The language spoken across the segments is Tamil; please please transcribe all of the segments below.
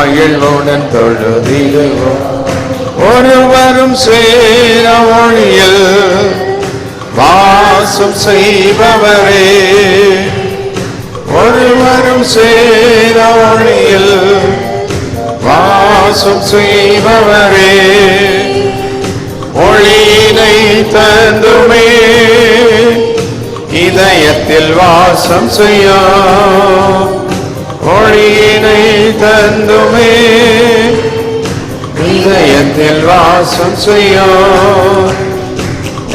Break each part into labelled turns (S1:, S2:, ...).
S1: மகிழ்வுடன் தொழுதிடுவோம். ஒருவரும் சேர ஒளியில் வாசம் செய்பவரே, ஒருவரும் சேர ஒளியில் வாசம் செய்பவரே, ஒளியினை தந்துமே இதயத்தில் வாசம் செய்ய, ஒளியினை தந்துமே இதயத்தில் வாசம் செய்ய,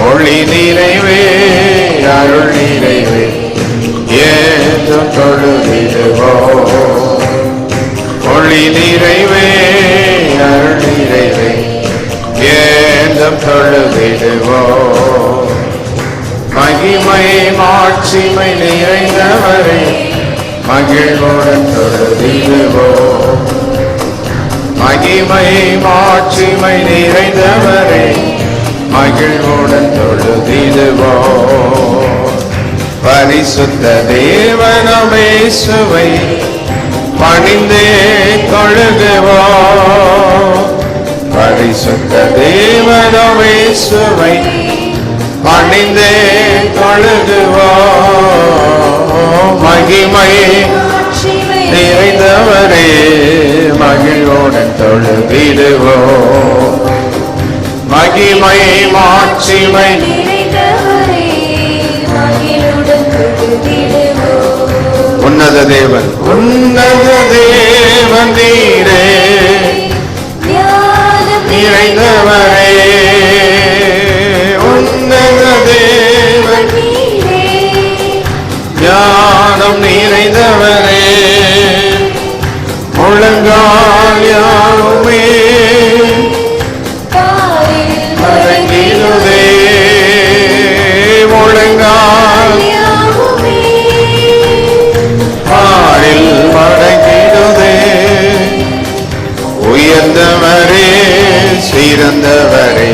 S1: ஒளி நிறைவே அருள் நிறைவே ஏற்றும் தொழுதிடுவோம். ஒளி நிறைவே அருள் நிறைவே ஏற்றும் தொழுதிடுவோம். மகிமை மாட்சிமை நிறைந்தவரே மகிழ்வுடன் தொழுதிடுவோம். மகிமை மாட்சிமை நிறைந்தவரே மகிழ்வுடன் தொழுதிடுவோம். பரிசுத்த தேவனமேசுவை பணிந்தே தொழுகுவோம். பரிசுத்த தேவனமேசுவை பணிந்தே தொழுகுவோம். மகிமை நிறைந்தவரே மகிழ்வுடன் தொழுதிடுவோம். மகிமை மாட்சிமை உன்னத தேவன், உன்னத தேவன் நீரே நிறைந்தவரே, உன்னத தேவன் ஞானம் நிறைந்தவரே, முழங்கால் யாவுமே மடங்கிடுதே, முழங்கால் பாரில் மடங்கிடுதே. உயர்ந்தவரே சிறந்தவரே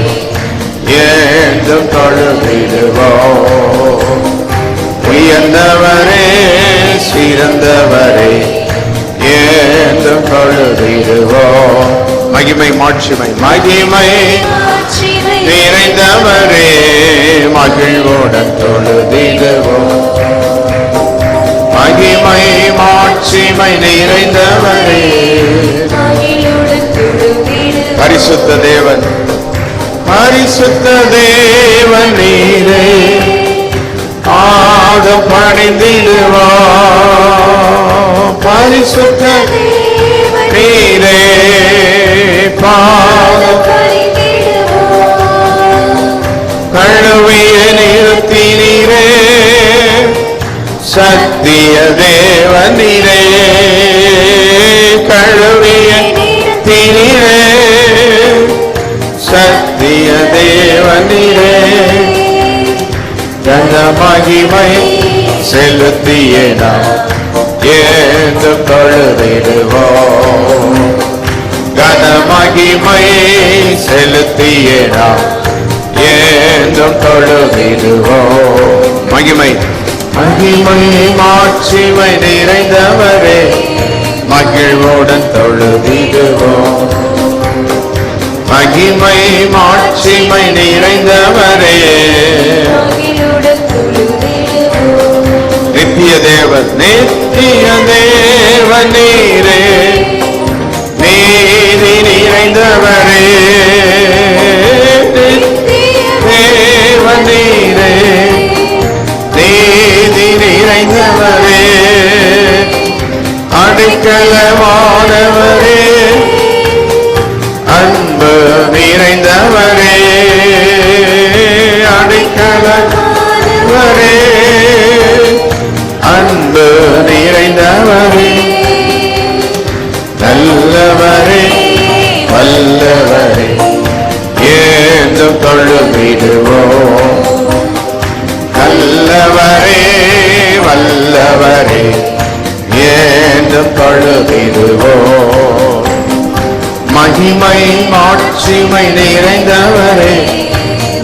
S1: ஏந்தும் தொழுதிடுவோம். உயர்ந்தவரே சிறந்தவரே ஏந்தும் தொழுதிடுவோம். மகிமை மாட்சிமை மகிமை நிறைந்தவரே மகிழ்வுடன் தொழுதிடுவோம். மகிமை மாட்சிமை நிறைந்தவரே பரிசுத்த தேவன், பரிசுத்த தேவன் நீரே ஆதம் பணிந்திடுவோம். பரிசுத்த நீரே பாதம் கழுவிய நிறுத்தினீரே, சத்திய தேவன் நீரே கழுவிய நீரே, சத்திய தேவன் நீரே. கன மகிமை செலுத்திய நாம் ஏந்தும் தொழுதிடுவோம். கன மகிமை செலுத்திய நாம் ஏந்தும் தொழுதிடுவோம். மகிமை மகிமை மாட்சிமை நிறைந்தவரே மகிழ்வுடன் தொழுதிடுவோம். மகிமை மாட்சிமை நிறைந்தவரே நித்திய தேவன், நித்திய தேவன் நீரே நீதி நிறைந்தவரே, தேவன் நீரே நீதி நிறைந்தவரே, அடைக்கலமானவரே அன்பு நிறைந்தவரே, அடைக்கலமானவரே அன்பு நிறைந்தவரே, நல்லவரே வல்லவரே ஏந்தும் தொழுதிடுவோம். நல்லவரே வல்லவரே ஏந்தும் தொழுதிடுவோம். மகிமை மாட்சிமை நிறைந்தவரே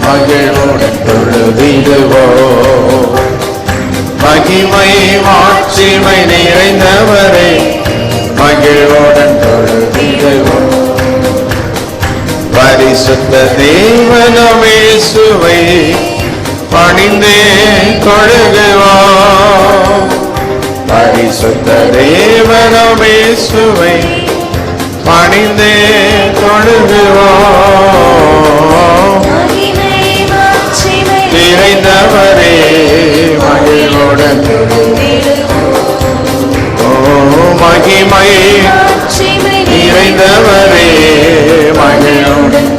S1: மகிழ்வுடன் தொழுதிடுவோம். மகிமை மாட்சிமை நிறைந்தவரே மகிழ்வுடன் தொழுதிடுவோம். பரிசுத்த தேவனாம் இயேசுவை பணிந்தே தொழுகுவோம். பரிசுத்த தேவனாம் இயேசுவை பணிந்தே தொழுகுவோம். நிறைந்தவரே மகிழ்வுடன் மகிமை நிறைந்தவரே மகிழ்வுடன்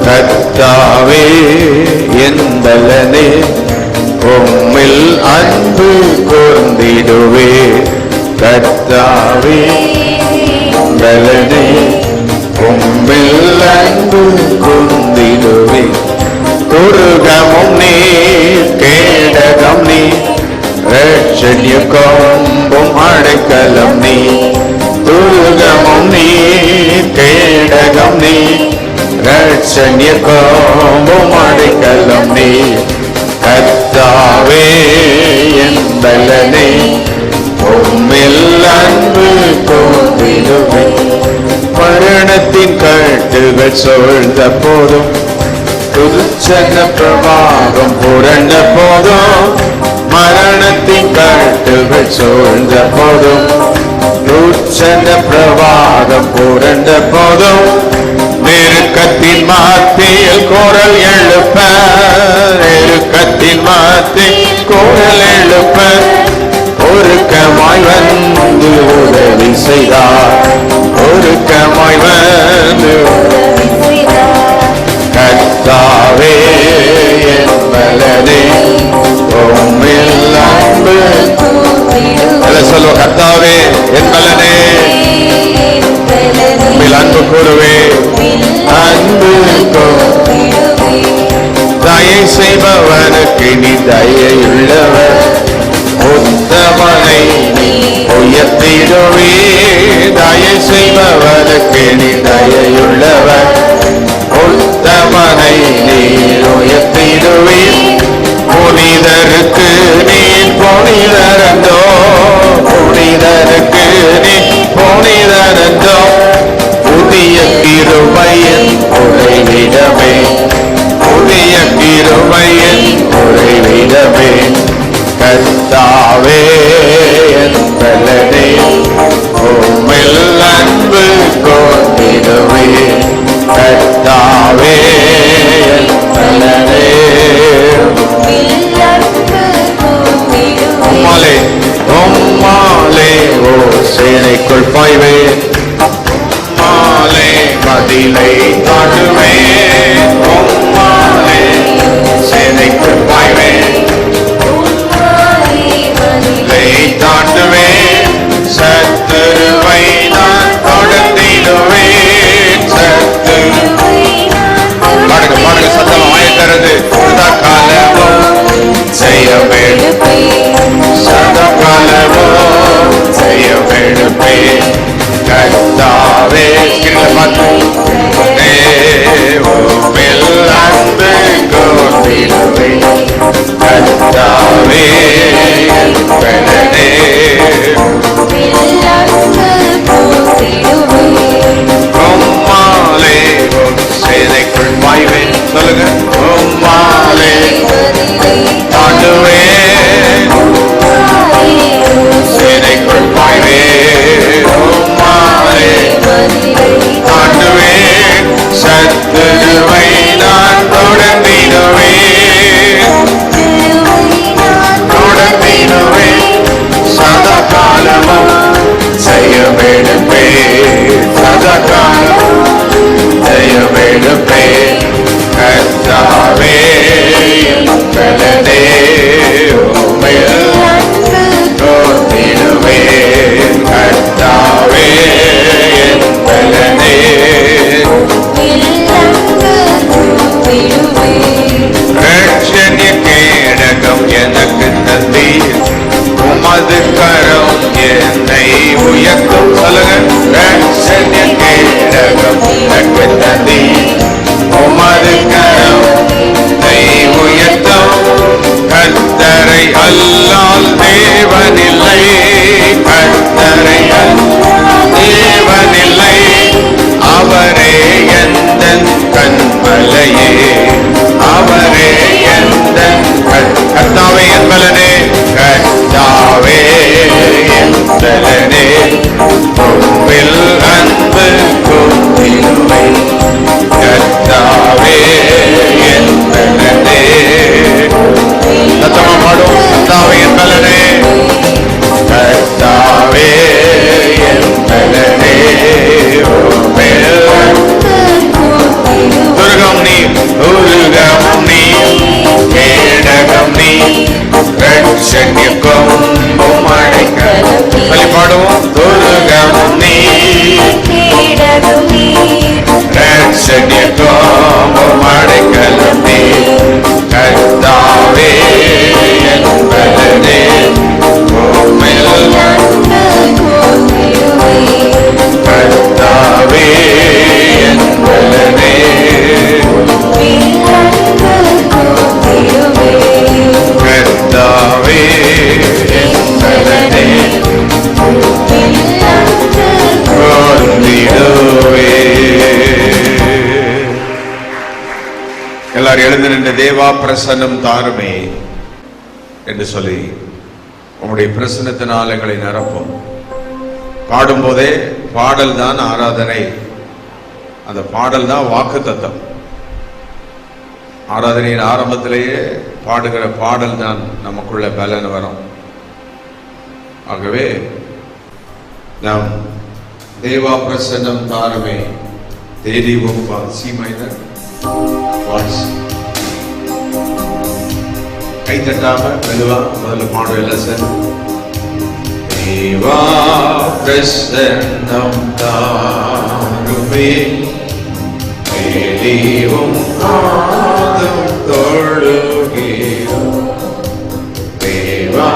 S1: கர்த்தாவே எந்தலனே உம்மில் அன்பு கூர்ந்திடுவே. கர்த்தாவே எந்தலனே உம்மில் அன்பு கூர்ந்திடுவே. துருகமும் நீர் கேடகம் நீர் ரட்சண்ய கொம்பும் அடைக்கலம் நீ. துருகமும் நீர் கேடகம் நீ ரட்சண்ய கொம்பும் அடைக்கலம் நீ. கர்த்தாவே என் பலனே உம்மில் அன்பு கூர்ந்திடுவே. மரணத்தின் கட்டுகள் சூழ்ந்த போதும் துச்சன பிரவாகம் புரண்ட போதும். மரணத்தின் கட்டுகள் சூழ்ந்த போதும் துச்சன பிரவாகம் புரண்ட போதும். நெருக்கத்தின் மத்தியில் குரல் எழுப்ப. நெருக்கத்தின் மத்தியில் குரல் எழுப்ப ஒருக்கமாய் வந்து உதவி செய்தார். ஒருக்கமாய் வந்து கர்த்தாவே என் பலனே உம்மில் அன்பு. சொல்லுவ கர்த்தாவே என் பலனே உம்மில் அன்பு கூறுவே. அன்பு தயை செய்பவனுக்கு நீ தயையுள்ளவர். உத்தமனை உயர்த்திடுவே. தயை செய்பவனுக்கு நீ தயையுள்ளவர். உத்தமனை நீர் உயர்த்திடுவே. புனிதருக்கு நீர் புனிதரந்தோ. புனிதருக்கு நீர் புனிதரந்தோ. புதிய கிருபையின் உறைவிடமே. புதிய கிருபையின் உறைவிடமே. கர்த்தாவே என் பலனே உம்மில் அன்பு கூர்ந்திடுவே. கர்த்தாவே என் பலனே உம்மாலே உம்மாலே ஓ சேனைக்குள் பாய்வேன். உம்மாலே மதிலை தாண்டுவேன். உம்மாலே சேனைக்குள் பாய்வேன். மதிலை தாண்டுவேன். சத்துருவை நான் தொடர்ந்திடுவேன். பாடுங்க பாடுங்க சத்தம் ஆயத்தரது. சதகாலமும் செய்யவேடுப்பே. சதகாலமும் செய்யவேடுப்பே. கர்த்தாவே உம்மில் அன்பு கூர்ந்திடுவே. கர்த்தாவே என் பலனே உம்மாலே சேனைக்குள் பாய்வேன். சொல்லுங்க உம்மாலே தாண்டுவேன். சேனைக்குள் பாய்வேன். உம்மாலே தாண்டுவேன். சத்துருவை நான் தொடர்ந்திடுவேன். தொடர்ந்திடுவேன். சதா காலமும் செய்யவேடுப்பே. சதா காலம் செய்யவேடுப்பே. கர்த்தாவே என் பலனே உம்மில் கூர்ந்திடுவேன். கர்த்தாவே என் பலனே ரட்சண்ய கேடகம் எனக்கு தந்தீர். உமது கரம் என்னை உயர்த்தும். சொல்லுங்க ரட்சண்ய கேடகம் எனக்கு தந்தீர். இல்லையே, அவரே எந்த கர்த்தாவே என் பலனே, கர்த்தாவே என் பலனே, உம்மில் அன்பு கூர்ந்திடுவே, கர்த்தாவே என் பலனே. சத்தமா பாடும். கர்த்தாவே என் பலனே, கர்த்தாவே என் பலனே, உம்மில் துர்கம் நீ, துர்கம் நீ, கேடகம் நீ, ரட்சணிக்கும் அடைக்கலம். சொல்லி பாடுவோம். துர்கம் நீ, கேடகம் நீ, ரட்சணிக்கும் அடைக்கலம் நீ, கர்த்தாவே என் பலனே, உம்மில் கர்த்தாவே என் பலனே, கர்த்தாவே என் பலனே, கொண்டிடுவே. எல்லாரும் எழுந்து நின்று தேவா பிரசன்னம் தாருமே என்று சொல்லி உங்களுடைய பிரசன்னத்தினால் எங்களை நிரப்பும். பாடும்போதே பாடல் தான் ஆராதனை, அந்த பாடல் தான் வாக்கு தத்தம். ஆராதனையின் ஆரம்பத்திலேயே பாடுகிற பாடல் தான் நமக்குள்ள பலன் வரும். ஆகவே நாம் தேவா பிரசன்னம் தாருமே தேடிவோம். சி மைனர் வாய்ஸ் கை தட்டாம மெதுவா முதல்ல பாடுவோம் எல்லாம் சார். தேவா பிரசன்னம் தாருமே தேடிவோம் பாதம் தொழுகிறோம். தேவா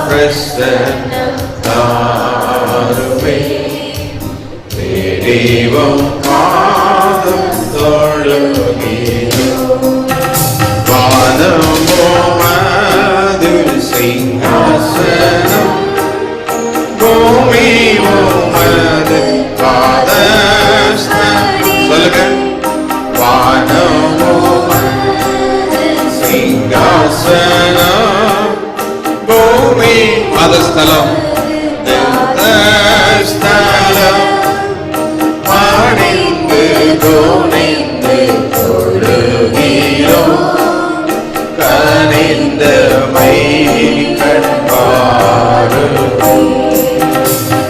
S1: பிரசன்னம் தாருமே தேடிவோம் பாதம் தொழுகிறோம். வானமோமது சிங்காசனம், பூமி உமது பாதஸ்தலம். சொல்லுங்க. வானமோமது சிங்காசனம், பூமி பாதஸ்தலம், ஸ்தலம் பணிந்து குனிந்து தொழுகிறோம். கனிந்த மை கண்பாரு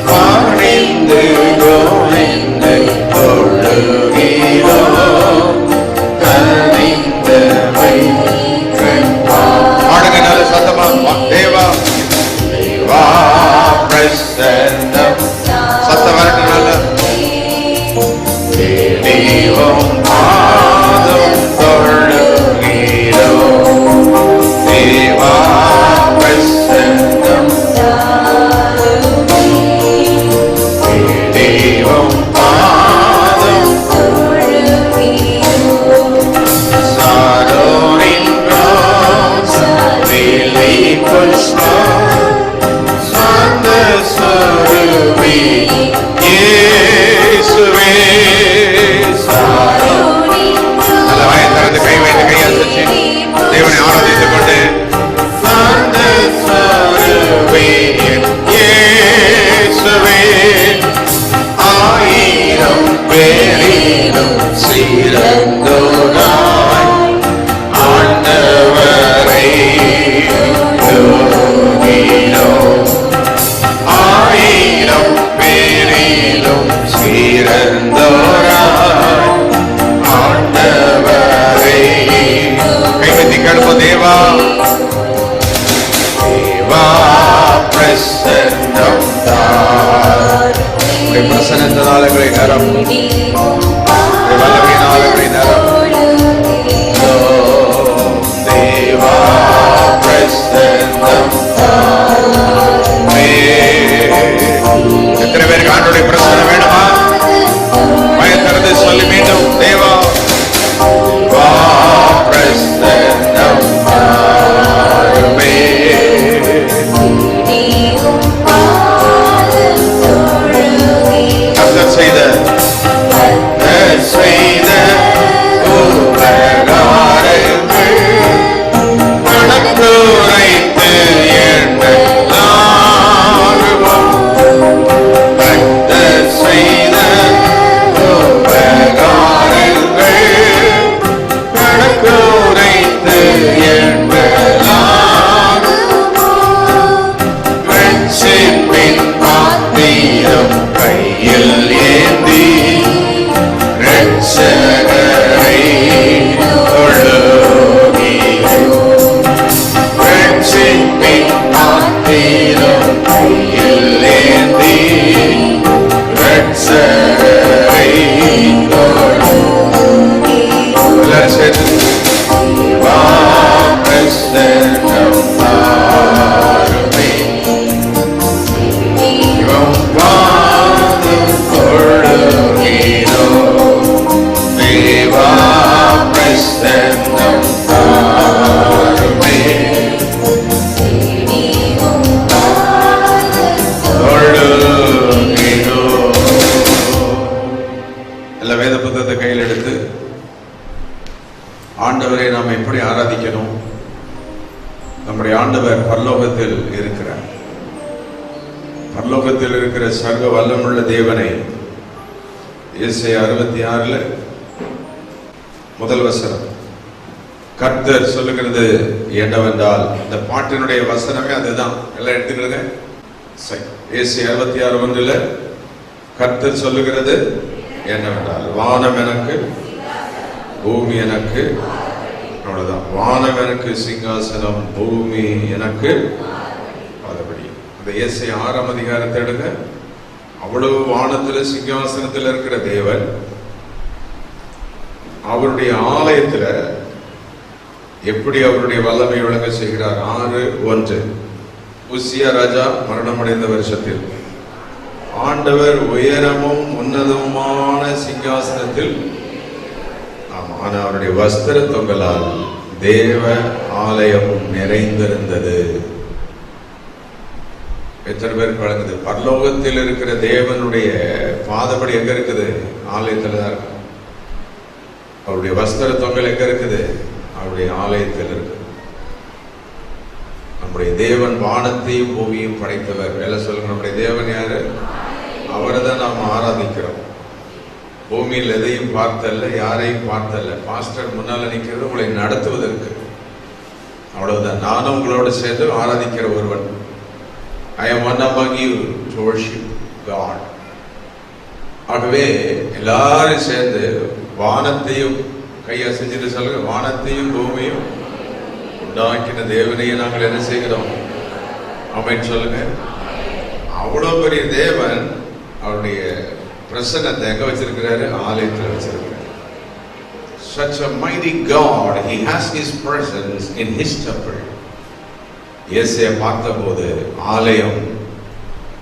S1: பணிந்து குனிந்து தொழுகிறோம். கனிந்த மை கண்பாரு. பாடுங்க நல்ல சத்தமா. தேவா தேவா பிரசன்னம். சத்தம் வரட்டும் நல்ல. தேடிவோம் பாதம் தொழுகிறோம். தேவா பிரசன்னம் தேடிவோம் பாதம் சாரோனின் வேலை புஷ்பம் சாந்த சொருவி இயேசுவே. நல்ல வாயை திறந்து கை வைத்து கையால் தட்டி தேவனை ஆராதித்துக் கொண்டு சாந்த சொருவி இயேசுவே. ஆயிரம் பேரிலும் சிறந்தோராய் ஆண்டவரை துதிக்கிறோம். ஆயிரம் பேரிலும் சிறந்தோராய் ஆண்டவரை கைவத்தி கடுப்போம். தேவா தேவா பிரசன்னம் தார். பிரசன்னத்தினால் எங்களை நேரம் வல்லமையினால் எங்களை நேரம். தேவா பிரசன்னம் தாருமே. எத்தனை பேருக்கு ஆண்டவருடைய பிரசன்னம் வேணுமா? பயத்திறந்து சொல்லி மீண்டும் தேவா தேவா பிரசன்னம் தாருமே. கர்த்தர் செய்த ஆண்டவரை நாம் எப்படி ஆராதிக்கணும்? நம்முடைய ஆண்டவர் பரலோகத்தில் இருக்கிறார். பரலோகத்தில் இருக்கிற சர்வ வல்லமுள்ள தேவனை ஏசாயா 66 முதல் வசனம் கர்த்தர் சொல்லுகிறது என்னவென்றால், இந்த பாட்டினுடைய வசனமே அதுதான். எல்லாம் எடுத்துக்கிறது. ஏசாயா 66:1 கர்த்தர் சொல்லுகிறது என்னவென்றால், வானம் எனக்கு, பூமி எனக்கு, அவ்வளவுதான். வானம் எனக்கு சிங்காசனம், பூமி எனக்கு பாதபடி. இந்த ஏசாயா 6ஆம் அதிகாரத்தை எடுங்க. அவ்வளவு வானத்துல சிங்காசனத்தில் இருக்கிற தேவன் அவருடைய ஆலயத்துல எப்படி அவருடைய வல்லமை விளங்க செய்கிறார். 6:1 உசியா ராஜா மரணமடைந்த வருஷத்தில் ஆண்டவர் உயரமும் உன்னதமான சிங்காசனத்தில், ஆனா அவருடைய வஸ்திர தொங்கலால் தேவ ஆலயமும் நிறைந்திருந்தது. எத்தனை பேருக்கு வழங்குது? பரலோகத்தில் இருக்கிற தேவனுடைய பாதப்படி எங்க இருக்குது? ஆலயத்தில் தான் இருக்கு. அவருடைய வஸ்திர தொங்கல் எங்க இருக்குது? அவருடைய ஆலயத்தில் இருக்கு. நம்முடைய தேவன் வானத்தையும் பூமியும் படைத்தவர். வேலை சொல்லுங்க. நம்முடைய தேவன் யாரு? அவரை தான் நாம் ஆராதிக்கிறோம். பூமியில் எதையும் பார்த்தல்ல, யாரையும் பார்த்தல்ல. பாஸ்டர் முன்னால நிற்கிறது உங்களை நடத்துவதற்கு. அவ்வளவுதான். நானும் உங்களோட சேர்ந்து ஆராதிக்கிற ஒருவன். I am one among you to worship God. ஆகவே எல்லாரும் சேர்ந்து வானத்தையும் கையை செஞ்சுட்டு சொல்லுங்க, வானத்தையும் பூமியும் உண்டாக்கின தேவனையே நாங்கள் என்ன செய்கிறோம்? ஆமென் சொல்லுங்க. அவ்வளவு பெரிய தேவன் அவருடைய பிரசன்னத்தை எங்க வச்சிருக்கிறாரு? ஆலயத்தில் வச்சிருக்கிறார். Such a mighty God, he has his presence in his temple. இயேசுவை பார்த்தபோது ஆலயம்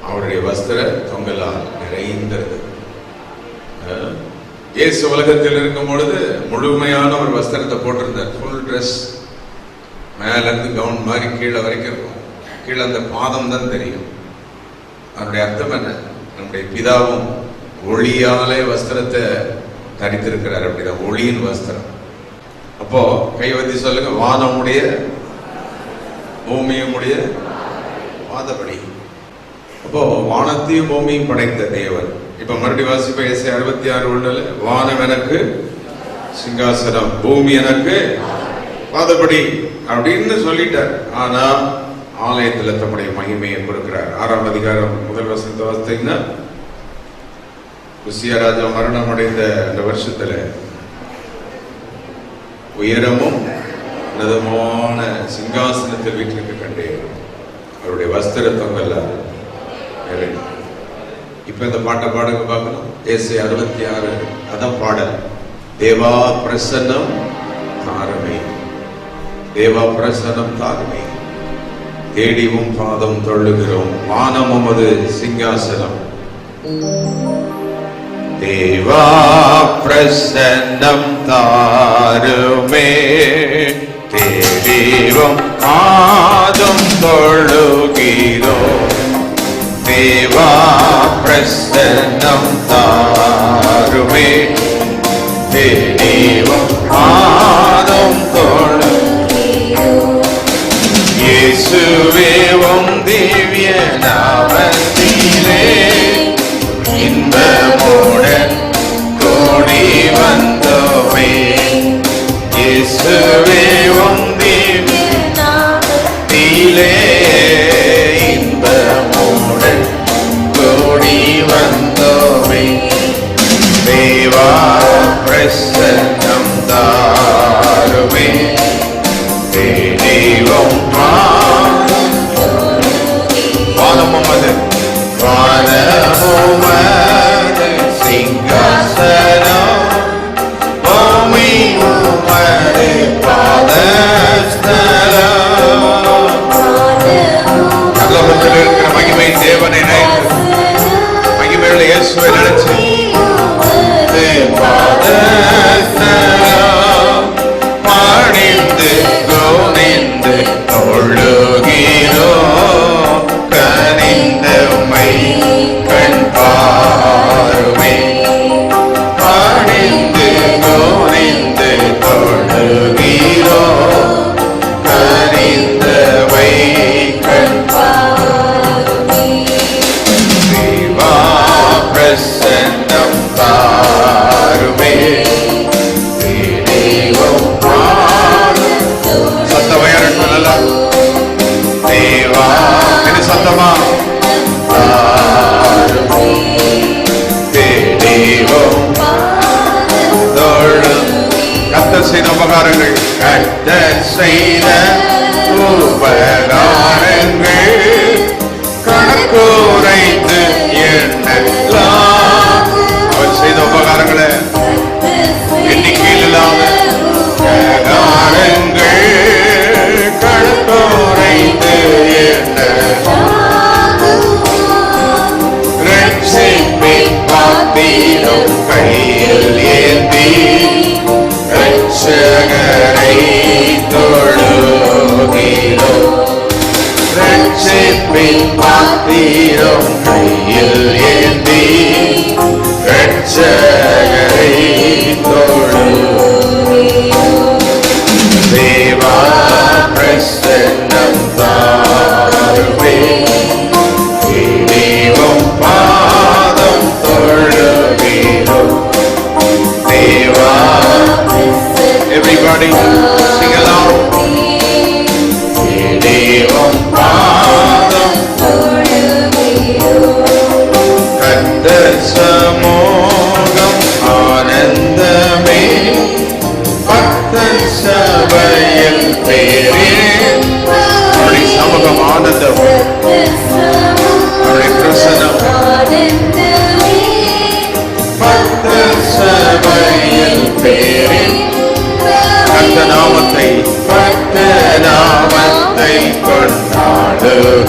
S1: அவருடைய வஸ்திர தொங்கலால் நிறைந்தது. இயேசு உலகத்தில் இருக்கும் பொழுது முழுமையான ஒரு வஸ்திரத்தை போட்டிருந்தார். ஃபுல் ட்ரெஸ், மேல இருந்து கவுன் மாதிரி கீழே வரைக்கும் இருக்கும். கீழே அந்த பாதம் தான் தெரியும். அதனுடைய அர்த்தம் என்ன? நம்முடைய பிதாவும் ஒளியாலே வஸ்திரத்தை தரித்திருக்கிறார். அப்படிதான், ஒளியின் வஸ்திரம். அப்போ கைவத்தி சொல்லுங்க, வானமுடைய பூமியுடைய பாதபடி. அப்போ வானத்தையும் பூமியும் படைத்த தேவன். இப்ப மறுபடியும் வாசிப்ப ஏசாயா 66:1 வானம் எனக்கு சிங்காசனம், பூமி எனக்கு பாதபடி அப்படின்னு சொல்லிட்டார். ஆனா ஆலயத்துல தம்முடைய மகிமையை கொடுக்கிறார். 6ஆம் அதிகாரம் முதல் வசனத்தை வாசித்தீங்கன்னா, உசியா ராஜா மரணம் அடைந்த அந்த வருஷத்துல உயரமும் உன்னதமான சிங்காசனத்தில் வீட்டிற்கு கண்டேன், அவருடைய வஸ்திர தொங்கல்ல. இப்ப இந்த பாட்டை பாடுங்க பார்க்கலாம். ஏசாயா 66 அதான் பாடல். தேவா பிரசன்னம் தாருமே, தேவா பிரசன்னம் தாருமே, தேடிவும் பாதம் தொழுகிறோம், வானமும் அது சிங்காசனம். தேவா பிரசன்னம் தாருமே, தேடிவும் பாதம் தொழுகிறோம், தேவா பிரசன்னம் தாருமே, தேடிவும் பாதம் தொழுகிறோம். இயேசுவே உம் திவ்ய நாமத்திலே இன்பமுடன் கூடி வந்தோமே, இயேசுவே உம் திவ்ய நாமத்திலே இன்பமுடன் கூடி வந்தோமே, தேவா பிரசன்னம் தாருமே, தேடிவும் வானமுமது வானமுமது சிங்காசனம், பூமி உமது பாதபடி. செய்த உபகாரங்கள், கர்த்தர் செய்த உபகாரங்கள் கணக்குரைத்து எண்ணலாம். அவர் செய்த உபகாரங்களை எண்ணிக்கையில் இல்லாத உபகாரங்கள் கணக்குரைத்து எண்ணலாம். ரட்சிப்பின் பாத்திரம் கையில் ஏந்தி ரட்சகரை தொழுகிறோம். ரட்சிப்பின் பாத்திரம் கையில் ஏந்தி ரட்சகரை தொழுகிறோம். தேவா பிரசன்னம் தாருமே, தெய்வம் பாதம் தொழுகிறோம். தேவா, everybody sing along. தெய்வம் பாதம் கர்த்தர் சமூகம் ஆனந்தமே, பக்தர் சபையில் பேரே. அவருடைய சமூகம் ஆனந்தம், அவருடைய பிரசன்னம் பக்தர் சபையில் பேரே. நாமத்தை கொண்டாடுகிறோம்.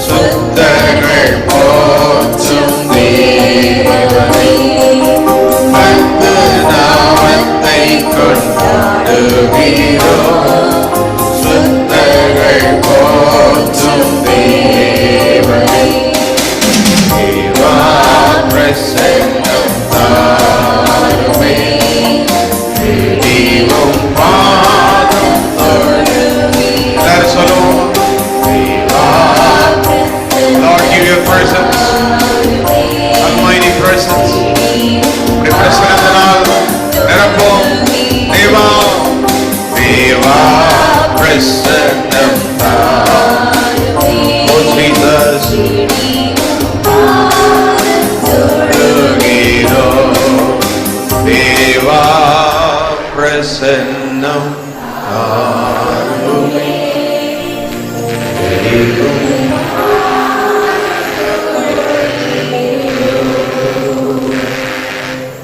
S1: சுத்தர்கள் போற்றும் தேவனை நாமத்தை கொண்டாடுகிறோம். சுத்தர்கள் போற்றும் தேவனை தேவா பிரசன்னம் தாருமே, தெய்வம் பாதம் எல்லாரும் சொல்லுவோம். Lord, give your presence, almighty presence. உடைய பிரசன்னத்தினால் நிரப்போம். தேவா, தேவா பிரசன்னம் தாருமே. Oh Jesus, தேவா பிரசன்னம் தாருமே.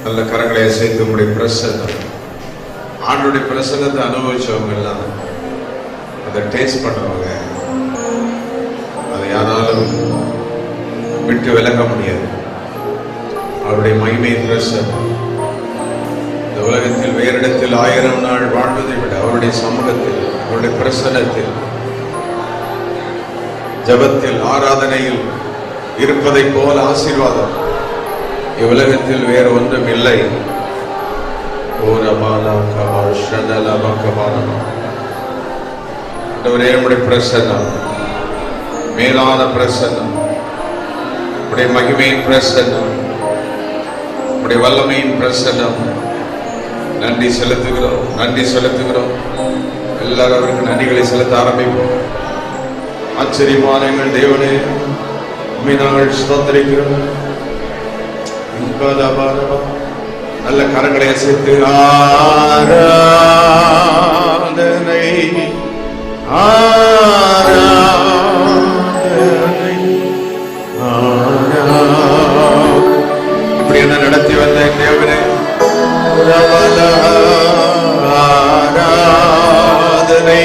S1: நல்ல கரங்களை அசைத்து உங்களுடைய பிரசன்னம், ஆண்டுடைய பிரசன்னத்தை அனுபவிச்சவங்க எல்லாம், அதை டேஸ்ட் பண்ணவங்க, அதை யாராலும் விட்டு விலக முடியாது. அவருடைய மகிமை பிரசன்னம் இந்த உலகத்தில் வேறிடத்தில் 1000 நாள் வாழ்வதை விட அவருடைய சமூகத்தில், அவருடைய பிரசன்னத்தில், ஜபத்தில், ஆராதனையில் இருப்பதை போல ஆசீர்வாதம் இவ்வுலகத்தில் வேறு ஒன்றும் இல்லை. நம்முடைய பிரசன்னம், மேலான பிரசன்னம், உடைய மகிமையின் பிரசன்னம், உடைய வல்லமையின் பிரசன்னம். நன்றி செலுத்துகிறோம், நன்றி செலுத்துகிறோம். எல்லாரும் அவருக்கு நன்றிகளை செலுத்த ஆரம்பிப்போம். ஆச்சரியமான எங்கள் தேவனே, உம்மை நாங்கள் ஸ்தோத்திரிக்கிறோம். நல்ல கரங்களை அசைத்து ஆராதனை, ஆராதனை, இப்படி என்ன நடத்தி வந்த தேவனே, ஆராதனை,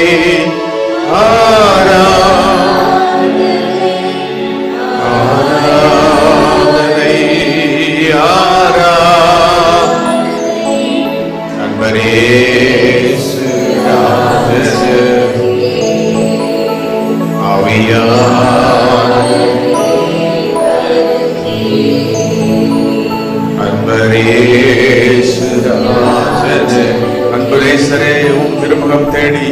S1: அன்பரேசரே, உம் திருமுகம் தேடி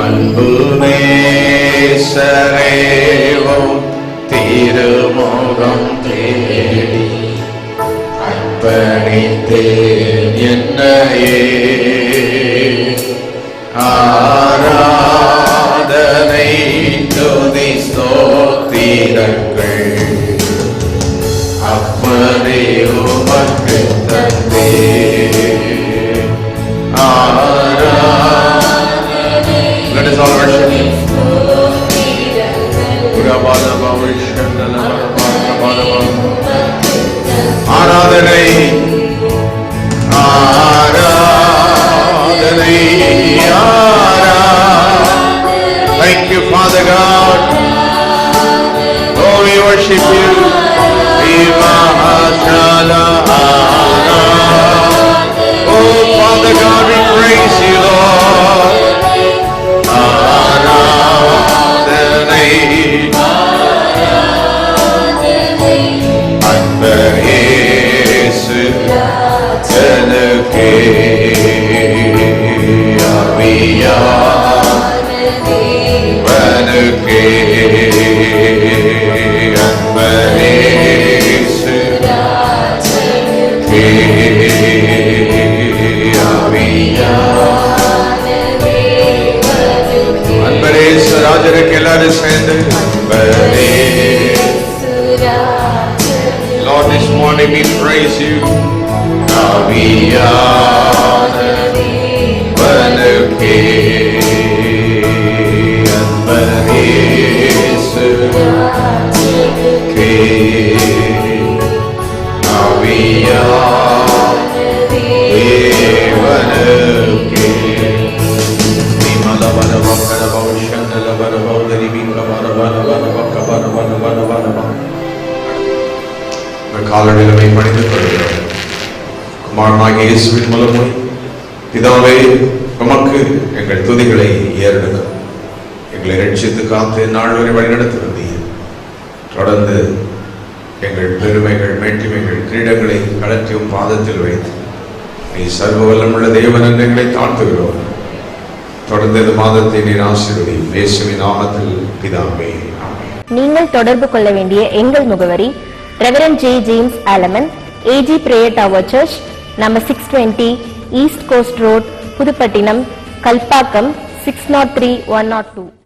S1: அன்பு நேசரேவும் திருமுகம் தேடி அர்ப்பணித்தேன் என்னையே. ஆராதனை துதி ஸ்தோத்திரங்கள் அப்பனே உமக்கு தந்தே ஆராதனை. Let us all worship Him. ஆராதனை ஆராதனை ஆராதனை. Thank you, Father God. Oh, we worship you. Oh, Father God, we praise you, Lord. ஆராதனை அன்பரேசு தனக்கே அவியானக்கே அன்பரேசு அன்பரேசு ராஜருக்கு எல்லாரும் சேர்ந்து Lord, this morning we praise you. Aviyanavanakke anbaresuke aviyanavanakke காலடிகளை பணிந்து கொள்கிறோம். குமாரனாகிய இயேசுவின் மூலமாய் பிதாவே உமக்கு எங்கள் துதிகளை ஏறெடுக்கும். எங்களை ரட்சித்து காத்து நாள் வரை வழிநடத்தி வந்தீர். தொடர்ந்து எங்கள் பெருமைகள் மேட்டிமைகள் கிரீடங்களை கலற்றியும் பாதத்தில் வைத்து நீ சர்வ வல்லமுள்ள தேவன் என்று எங்களை தாழ்த்துகிறோம். தொடர்ந்து இந்த மாதத்தை நீர் ஆசீர்வதியும். இயேசுவின் நாமத்தில் பிதாவே, ஆமென்.
S2: நீங்கள் தொடர்பு கொள்ள வேண்டிய எங்கள் முகவரி Reverend J. James Alaman, AG Prayer Tower Church, number 620 East Coast Road, Pudupattinam, Kalpakkam, 603102.